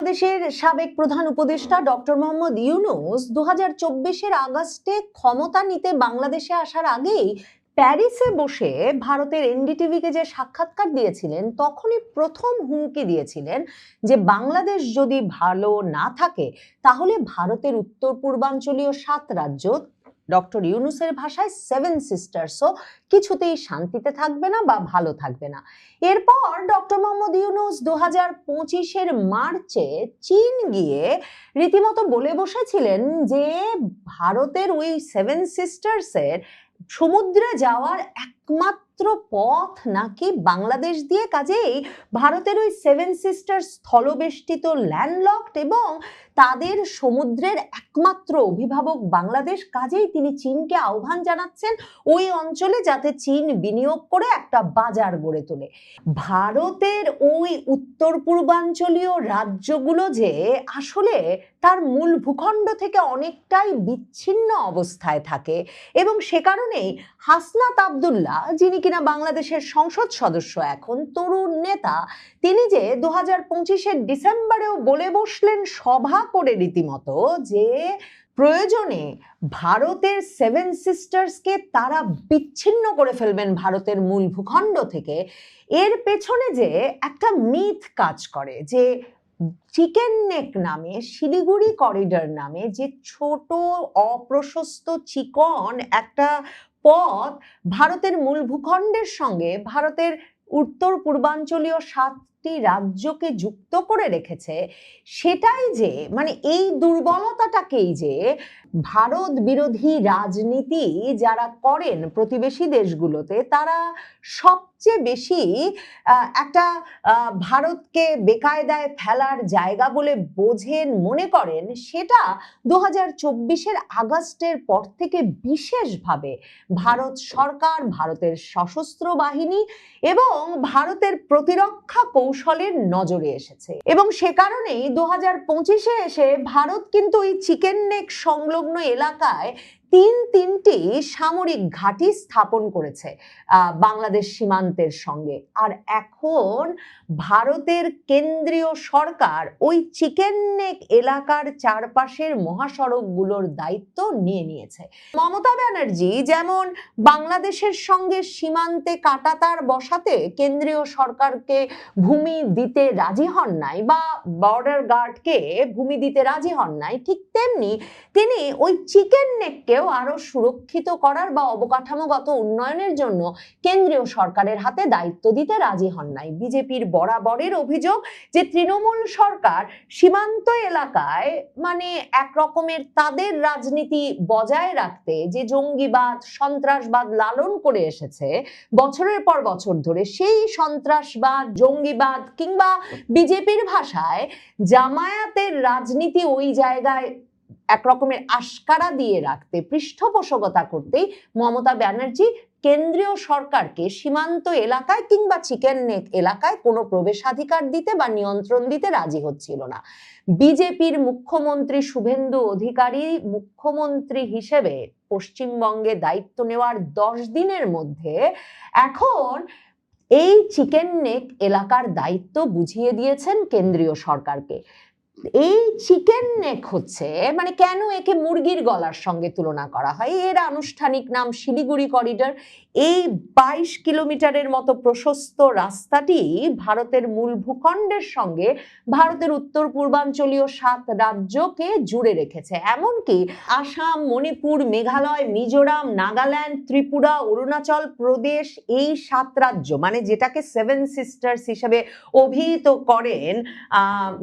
বাংলাদেশের সাবেক প্রধান উপদেষ্টা ডক্টর মোহাম্মদ ইউনূস 2024-এর আগস্টে ক্ষমতা নিতে বাংলাদেশে আসার আগেই প্যারিসে বসে ভারতের এনডিটিভিকে যে সাক্ষাৎকার দিয়েছিলেন তখনই প্রথম হুমকি দিয়েছিলেন যে বাংলাদেশ যদি ভালো না থাকে তাহলে ভারতের উত্তর পূর্বাঞ্চলীয় 7 রাজ্য, ডক্টর ইউনূসের ভাষায় 7 সিস্টার্সও কিছুতেই শান্তিতে থাকবে না বা ভালো থাকবে না। এরপর ডক্টর মোহাম্মদ ইউনূস 2025-এর মার্চে চীন গিয়ে রীতিমতো বলে বসেছিলেন যে ভারতের ওই 7 সিস্টার্সের সমুদ্রে যাওয়ার একমাত্র পথ নাকি বাংলাদেশ দিয়ে, কাজেই ভারতের ওই 7 সিস্টার্স স্থলবেষ্টিত ল্যান্ডলকড এবং তাদের সমুদ্রের একমাত্র অভিভাবক বাংলাদেশ, কাজেই তিনি চীনকে আহ্বান জানাচ্ছেন ওই অঞ্চলে যাতে চীন বিনিয়োগ করে একটা বাজার গড়ে তোলে। ভারতের ওই উত্তর পূর্বাঞ্চলীয় রাজ্যগুলো যে আসলে তার মূল ভূখণ্ড থেকে অনেকটাই বিচ্ছিন্ন অবস্থায় থাকে এবং সে কারণেই হাসনাত আব্দুল্লাহ, যিনি কিনা বাংলাদেশের সংসদ সদস্য, এখন তরুণ নেতা, তিনি যে 2025-এর ডিসেম্বরেও বলে বসলেন সভা করে রীতিমতো যে প্রয়োজনে ভারতের 7 সিস্টার্সকে তারা বিচ্ছিন্ন করে ফেলবেন ভারতের মূল ভূখণ্ড থেকে। এর পেছনে যে একটা মিথ কাজ করে যে চিকেন নেক নামে, শিলিগুড়ি করিডর নামে যে ছোট অপ্রশস্ত চিকন একটা পথ ভারতের মূল ভূখণ্ডের সঙ্গে ভারতের উত্তর পূর্বাঞ্চলীয় 7টি রাজ্যকে যুক্ত করে রেখেছে, সেটাই যে মানে এই দুর্বলতাটাকেই যে ভারত বিরোধী রাজনীতি যারা করেন প্রতিবেশী দেশগুলোতে, তারা সবচেয়ে বেশি একটা ভারতকে বেকায়দায় ফেলার জায়গা বলে বোঝেন, মনে করেন, সেটা 2024-এর আগস্টের পর থেকে বিশেষভাবে ভারত সরকার, ভারতের সশস্ত্র বাহিনী এবং ভারতের প্রতিরক্ষা কৌশলের নজরে এসেছে। এবং সে কারণেই 2025-এ এসে ভারত কিন্তু এই চিকেন নেক সংলগ্ন এলাকায় তিনটি সামরিক ঘাঁটি স্থাপন করেছে বাংলাদেশ সীমান্তের সঙ্গে। আর এখন ভারতের কেন্দ্রীয় সরকার ওই চিকেন নেক এলাকার চারপাশের মহাসড়কগুলোর দায়িত্ব নিয়ে নিয়েছে। মমতা ব্যানার্জি যেমন বাংলাদেশের সঙ্গে সীমান্তে কাঁটাতার বসাতে কেন্দ্রীয় সরকারকে ভূমি দিতে রাজি হন নাই বা বর্ডার গার্ডকে ভূমি দিতে রাজি হন নাই, ঠিক তেমনি তিনি ওই চিকেন নেককেও আরো সুরক্ষিত করার বা অবকাঠামোগত উন্নয়নের জন্য কেন্দ্রীয় সরকারের হাতে দায়িত্ব দিতে রাজি হন নাই। বিজেপির বরাবরের অভিযোগ যে তৃণমূল সরকার সীমান্ত এলাকায় মানে এক রকমের তাদের রাজনীতি বজায় রাখতে যে জঙ্গিবাদ, সন্ত্রাসবাদ লালন করে এসেছে বছরের পর বছর ধরে, সেই সন্ত্রাসবাদ, জঙ্গিবাদ কিংবা বিজেপির ভাষায় জামায়াতের রাজনীতি ওই জায়গায় এক রকমের আশকারা দিয়ে রাখতে, পৃষ্ঠপোষকতা করতেই মমতা ব্যানার্জি কেন্দ্রীয় সরকারকে সীমান্ত এলাকায় কিংবা চিকেন নেক এলাকায় কোনো প্রবেশাধিকার দিতে বা নিয়ন্ত্রণ দিতে রাজি হচ্ছিল না। বিজেপির মুখ্যমন্ত্রী শুভেন্দু অধিকারী মুখ্যমন্ত্রী হিসেবে পশ্চিমবঙ্গে দায়িত্ব নেওয়ার 10 দিনের মধ্যে এখন এই চিকেন নেক এলাকার দায়িত্ব বুঝিয়ে দিয়েছেন কেন্দ্রীয় সরকারকে। এই চিকেন নেক হচ্ছে, মানে কেন একে মুরগির গলার সঙ্গে তুলনা করা হয়, এর আনুষ্ঠানিক নাম শিলিগুড়ি করিডর। এই 22 কিলোমিটারের মতো প্রশস্ত রাস্তাটি ভারতের মূল ভূখণ্ডের সঙ্গে ভারতের উত্তর পূর্বাঞ্চলীয় 7 রাজ্যকে জুড়ে রেখেছে। এমনকি আসাম, মণিপুর, মেঘালয়, মিজোরাম, নাগাল্যান্ড, ত্রিপুরা, অরুণাচল প্রদেশ, এই 7 রাজ্য মানে যেটাকে 7 সিস্টার্স হিসেবে অভিহিত করেন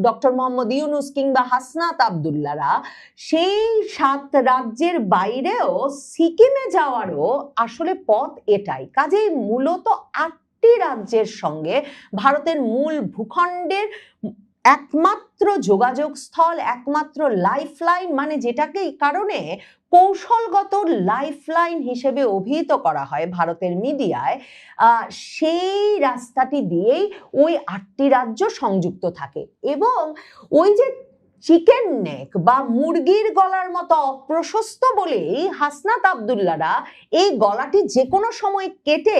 ডক্টর মোহাম্মদ ইউনূস কিংবা হাসনাত আব্দুল্লাহরা, সেই 7 রাজ্যের বাইরেও সিকিমে যাওয়ারও আসলে পথ এটাই। কাজেই মূলত 8টি রাজ্যের সঙ্গে ভারতের মূল ভূখণ্ডের একমাত্র যোগাযোগ স্থল, একমাত্র লাইফলাইন, মানে যেটাকে এই কারণে কৌশলগত লাইফলাইন হিসেবে অভিহিত করা হয় ভারতের মিডিয়ায়, সেই রাস্তাটি দিয়েই ওই 8টি রাজ্য সংযুক্ত থাকে। এবং ওই যে চিকেন নেক বা মুরগির গলার মতো অপ্রশস্ত বলেই হাসনাত আব্দুল্লাহরা এই গলাটি যে কোনো সময় কেটে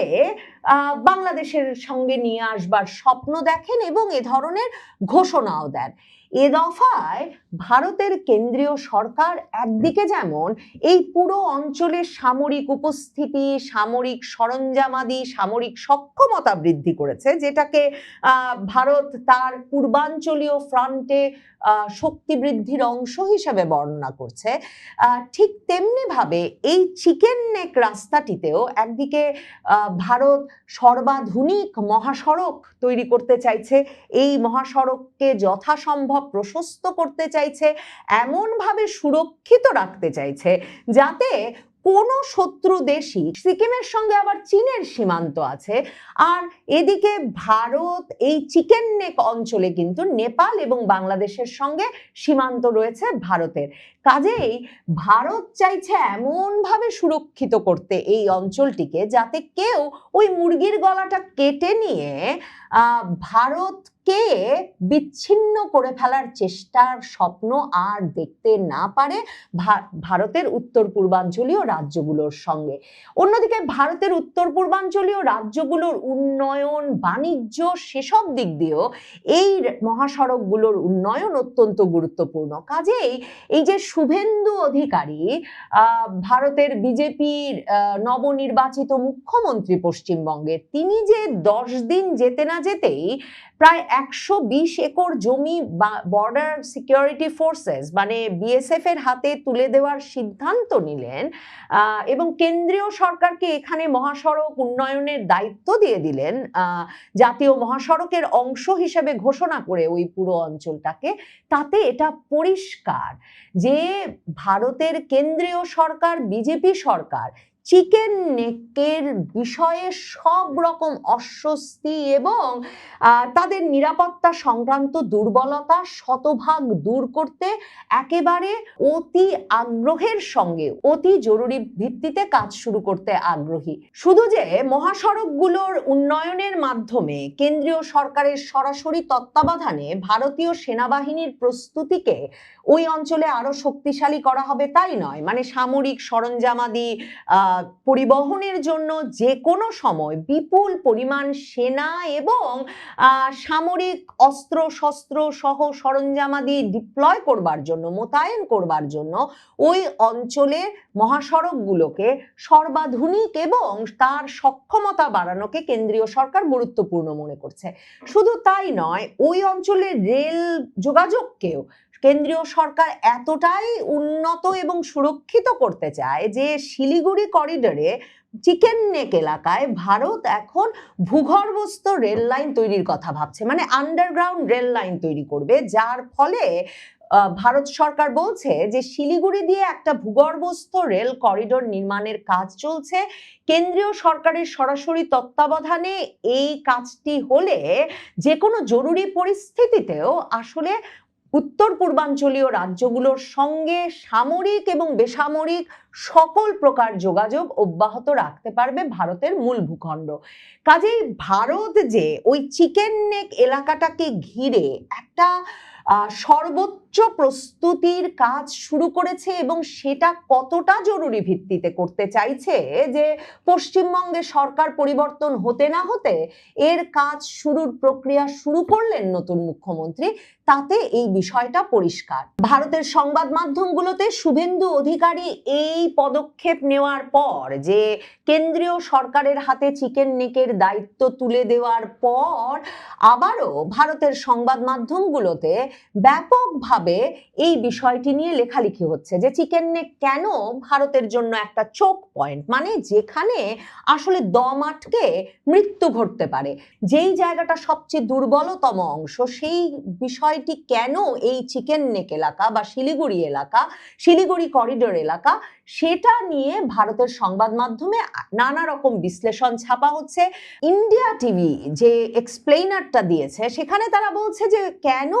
বাংলাদেশের সঙ্গে নিয়ে আসবার স্বপ্ন দেখেন এবং এ ধরনের ঘোষণাও দেন। এ দফায় ভারতের কেন্দ্রীয় সরকার একদিকে যেমন এই পুরো অঞ্চলের সামরিক উপস্থিতি, সামরিক সরঞ্জামাদি, সামরিক সক্ষমতা বৃদ্ধি করেছে, যেটাকে ভারত তার পূর্বাঞ্চলীয় ফ্রন্টে শক্তি বৃদ্ধির অংশ হিসেবে বর্ণনা করছে, ঠিক তেমনি ভাবে এই চিকেন নেক রাস্তাটিতেও একদিকে ভারত সর্বাধুনিক মহাসড়ক তৈরি করতে চাইছে, এই মহাসড়ককে যথাসম্ভব প্রশস্ত করতে চাইছে, এমনভাবে সুরক্ষিত রাখতে চাইছে যাতে কোনো শত্রু দেশই, সিকিমের সঙ্গে আবার চীনের সীমান্ত আছে, আর এদিকে ভারত এই চিকেন নেক অঞ্চলে কিন্তু নেপাল এবং বাংলাদেশের সঙ্গে সীমান্ত রয়েছে ভারতের। কাজেই ভারত চাইছে এমনভাবে সুরক্ষিত করতে এই অঞ্চলটিকে যাতে কেউ ওই মুরগির গলাটা কেটে নিয়ে ভারতকে বিচ্ছিন্ন করে ফেলার চেষ্টার স্বপ্ন আর দেখতে না পারে ভারতের উত্তর পূর্বাঞ্চলীয় রাজ্যগুলোর সঙ্গে। অন্যদিকে ভারতের উত্তর পূর্বাঞ্চলীয় রাজ্যগুলোর উন্নয়ন, বাণিজ্য, সেসব দিক দিয়েও এই মহাসড়কগুলোর উন্নয়ন অত্যন্ত গুরুত্বপূর্ণ। কাজেই এই যে শুভেন্দু অধিকারী, ভারতের বিজেপির নবনির্বাচিত মুখ্যমন্ত্রী পশ্চিমবঙ্গের, তিনি যে 10 দিন যেতে না যেতেই প্রায় 120 একর জমি বর্ডার সিকিউরিটি ফোর্সেস মানে বিএসএফ এর হাতে তুলে দেওয়ার সিদ্ধান্ত নিলেন এবং কেন্দ্রীয় সরকারকে এখানে মহাসড়ক উন্নয়নের দায়িত্ব দিয়ে দিলেন, জাতীয় মহাসড়কের অংশ হিসেবে ঘোষণা করে ওই পুরো অঞ্চলটাকে, তাতে এটা পরিষ্কার যে ভারতের কেন্দ্রীয় সরকার, বিজেপি সরকার চিকেন নেকের বিষয়ে সব রকম অস্বস্তি এবং তাদের নিরাপত্তা সংক্রান্ত দুর্বলতা শতভাগ দূর করতে একেবারে অতি আগ্রহের সঙ্গে, অতি জরুরি ভিত্তিতে কাজ শুরু করতে আগ্রহী। শুধু যে মহাসড়কগুলোর উন্নয়নের মাধ্যমে কেন্দ্রীয় সরকারের সরাসরি তত্ত্বাবধানে ভারতীয় সেনাবাহিনীর প্রস্তুতিকে ওই অঞ্চলে আরো শক্তিশালী করা হবে তাই নয়, মানে সামরিক সরঞ্জামাদি পরিবহনের জন্য যে কোনো সময় বিপুল পরিমাণ সেনা এবং সামরিক অস্ত্র শস্ত্র সহ সরঞ্জামাদি ডিপ্লয় করবার জন্য, মোতায়েন করবার জন্য ওই অঞ্চলের মহাসড়কগুলোকে সর্বাধুনিক এবং তার সক্ষমতা বাড়ানোকে কেন্দ্রীয় সরকার গুরুত্বপূর্ণ মনে করছে। শুধু তাই নয়, ওই অঞ্চলের রেল যোগাযোগকেও কেন্দ্রীয় সরকার এতটাই উন্নত এবং সুরক্ষিত করতে চায় যে শিলিগুড়ি করিডোরে চিকেন নেক এলাকায় ভারত এখন ভূগর্ভস্থ রেল লাইন তৈরির কথা ভাবছে, মানে আন্ডারগ্রাউন্ড রেল লাইন তৈরি করবে, যার ফলে ভারত সরকার বলছে যে শিলিগুড়ি দিয়ে একটা ভূগর্ভস্থ রেল করিডোর নির্মাণের কাজ চলছে। কেন্দ্রীয় সরকারের সরাসরি তত্ত্বাবধানে এই কাজটি হলে যে কোনো জরুরি পরিস্থিতিতেও আসলে উত্তর পূর্বাঞ্চলীয় রাজ্যগুলোর সঙ্গে সামরিক এবং বেসামরিক সকল প্রকার যোগাযোগ অব্যাহত রাখতে পারবে ভারতের মূল ভূখণ্ড। কাজেই ভারত যে ওই চিকেন নেক এলাকাটাকে ঘিরে একটা সর্বোচ্চ প্রস্তুতির কাজ শুরু করেছে এবং সেটা কতটা জরুরি ভিত্তিতে করতে চাইছে যে পশ্চিমবঙ্গে সরকার পরিবর্তন হতে না হতে এর কাজ শুরুর প্রক্রিয়া শুরু করলেন নতুন মুখ্যমন্ত্রী, তাতে এই বিষয়টা পরিষ্কার। ভারতের সংবাদ মাধ্যমগুলোতে শুভেন্দু অধিকারী এই পদক্ষেপ নেওয়ার পর, যে কেন্দ্রীয় সরকারের হাতে চিকেন নেকের দায়িত্ব তুলে দেওয়ার পর আবারও ভারতের সংবাদ মাধ্যমগুলোতে ব্যাপকভাবে এই বিষয়টি নিয়ে লেখালেখি হচ্ছে যে চিকেন নেক কেন ভারতের জন্য একটা চোক পয়েন্ট, মানে যেখানে আসলে দম আটকে মৃত্যু ঘটতে পারে, যেই জায়গাটা সবচেয়ে দুর্বলতম অংশ, সেই বিষয়টি কেন এই চিকেন নেক এলাকা বা শিলিগুড়ি এলাকা, শিলিগুড়ি করিডোর এলাকা, সেটা নিয়ে ভারতের সংবাদ মাধ্যমে নানা রকম বিশ্লেষণ ছাপা হচ্ছে। ইন্ডিয়া টিভি যে এক্সপ্লেইনারটা দিয়েছে সেখানে তারা বলছে যে কেন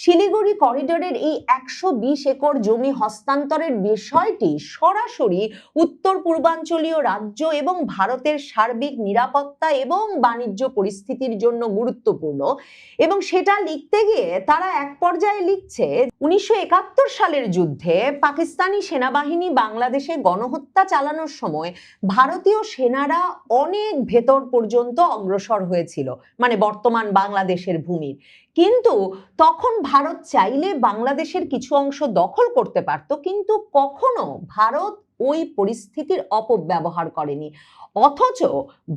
শিলিগুড়ি করিডোরের এই 120 একর জমি হস্তান্তরের বিষয়টি সরাসরি উত্তর পূর্বাঞ্চলীয় রাজ্য এবং ভারতের সার্বিক নিরাপত্তা এবং বাণিজ্য পরিস্থিতির জন্য গুরুত্বপূর্ণ, এবং সেটা লিখতে গিয়ে তারা এক পর্যায়ে লিখছে 1971 সালের যুদ্ধে পাকিস্তানি সেনাবাহিনী বাংলা বাংলাদেশে গণহত্যা চালানোর সময় ভারতীয় সেনারা অনেক ভেতর পর্যন্ত অগ্রসর হয়েছিল, মানে বর্তমান বাংলাদেশের ভূমির। কিন্তু তখন ভারত চাইলে বাংলাদেশের কিছু অংশ দখল করতে পারত, কিন্তু কখনো ভারত ওই পরিস্থিতির অপব্যবহার করেনি। অথচ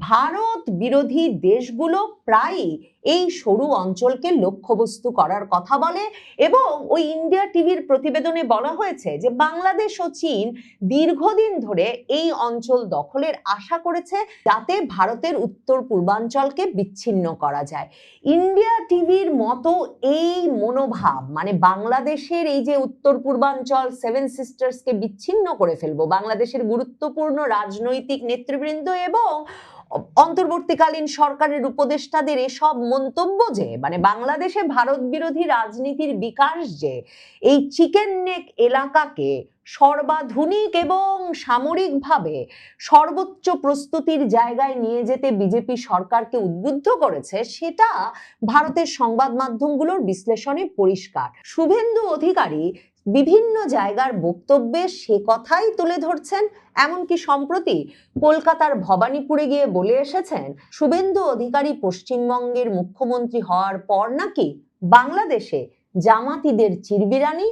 ভারত বিরোধী দেশগুলো প্রায়ই এই সরু অঞ্চলকে লক্ষ্যবস্তু করার কথা বলে, এবং ওই ইন্ডিয়া টিভির প্রতিবেদনে বলা হয়েছে যে বাংলাদেশ ও চীন দীর্ঘদিন ধরে এই অঞ্চল দখলের আশা করেছে যাতে ভারতের উত্তর পূর্বাঞ্চলকে বিচ্ছিন্ন করা যায়। ইন্ডিয়া টিভির মতো এই মনোভাব, মানে বাংলাদেশের এই যে উত্তর পূর্বাঞ্চল সেভেন সিস্টার্সকে বিচ্ছিন্ন করে ফেলবো, বাংলাদেশের গুরুত্বপূর্ণ রাজনৈতিক নেতৃবৃন্দ এবং অন্তর্বর্তীকালীন সরকারের উপদেষ্টাদের এসব মন্তব্য যে মানে বাংলাদেশে ভারত বিরোধী রাজনীতির বিকাশ যে এই চিকেন নেক এলাকাকে সর্বাধুনিক এবং সামরিকভাবে সর্বোচ্চ প্রস্তুতির জায়গায় নিয়ে যেতে বিজেপি সরকারকে উদ্বুদ্ধ করেছে, সেটা ভারতের সংবাদ মাধ্যমগুলোর বিশ্লেষণে পরিষ্কার। শুভেন্দু অধিকারী বিভিন্ন জায়গার বক্তব্যে সে কথাই তুলে ধরছেন। এমনকি সম্প্রতি কলকাতার ভবানীপুরে গিয়ে বলে এসেছেন শুভেন্দু অধিকারী পশ্চিমবঙ্গের মুখ্যমন্ত্রী হওয়ার পর নাকি বাংলাদেশে জামাতিদের চিরবিরানি